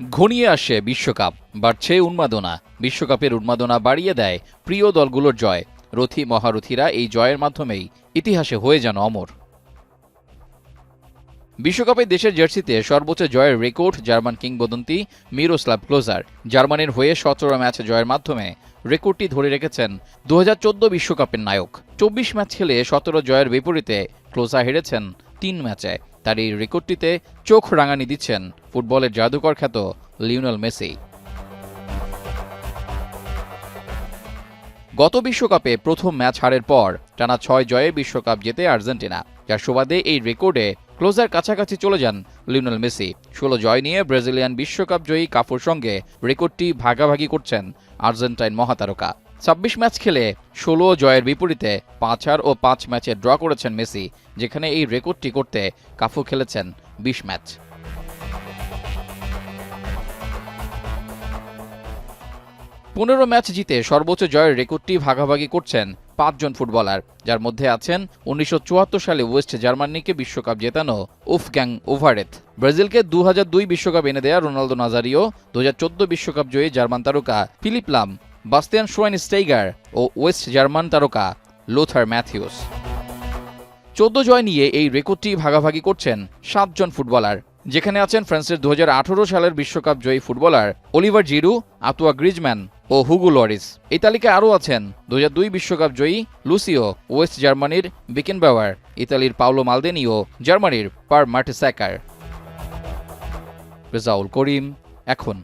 ঘনিয়ে আসে বিশ্বকাপ, বাড়ছে উন্মাদনা। বিশ্বকাপের উন্মাদনা বাড়িয়ে দেয় প্রিয় দলগুলোর জয়। রথী মহারথীরা এই জয়ের মাধ্যমেই ইতিহাসে হয়ে যান অমর। বিশ্বকাপে দেশের জার্সিতে সর্বোচ্চ জয়ের রেকর্ড জার্মান কিংবদন্তি মিরোস্লাভ ক্লোজার। জার্মানির হয়ে 17 ম্যাচ জয়ের মাধ্যমে রেকর্ডটি ধরে রেখেছেন 2014 বিশ্বকাপের নায়ক। 24 ম্যাচ খেলে 17 জয়ের বিপরীতে ক্লোজার হেরেছেন 3 ম্যাচে। তার এই রেকর্ডটিতে চোখ রাঙানি দিচ্ছেন ফুটবলের জাদুকর খ্যাত লিওনেল মেসি। গত বিশ্বকাপে প্রথম ম্যাচ হারের পর টানা 6 জয়ে বিশ্বকাপ জেতে আর্জেন্টিনা, যার সুবাদে এই রেকর্ডে ক্লোজার কাছাকাছি চলে যান লিওনেল মেসি। 16 জয় নিয়ে ব্রাজিলিয়ান বিশ্বকাপ জয়ী কাফুর সঙ্গে রেকর্ডটি ভাগাভাগি করছেন আর্জেন্টাইন মহাতারকা। 26 ম্যাচ খেলে 16 জয়ের বিপরীতে 5 হার ও 5 ম্যাচে ড্র করেছেন মেসি, যেখানে এই রেকর্ডটি করতে কাফু খেলেছেন 20 ম্যাচ। পনেরো ম্যাচ জিতে সর্বোচ্চ জয়ের রেকর্ডটি ভাগাভাগি করছেন 5 জন ফুটবলার, যার মধ্যে আছেন 1974 সালে ওয়েস্ট জার্মানিকে বিশ্বকাপ জেতানো উফগ্যাং ওভারেথ, ব্রাজিলকে 2002 বিশ্বকাপ এনে দেয়া রোনালদো নাজারিও, 2014 বিশ্বকাপ জয়ী জার্মান তারকা ফিলিপ লাম, বাস্তিয়ান শোয়াইনস্টাইগার ও ওয়েস্ট জার্মান তারকা লোথার ম্যাথিউস। 14 জয় নিয়ে এই রেকর্ডটি ভাগাভাগি করছেন 7 জন ফুটবলার, যেখানে আছেন ফ্রান্সের 2018 সালের বিশ্বকাপ জয়ী ফুটবলার অলিভার জিরু, আতোয়া গ্রিজম্যান ও হুগো লরিস। এই তালিকায় আরও আছেন 2002 বিশ্বকাপ জয়ী লুসিও, ওয়েস্ট জার্মানির বিকেনবাওয়ার, ইতালির পাওলো মালদেনি ও জার্মানির পার মার্টেসাকার। রেজাউল করিম, এখন।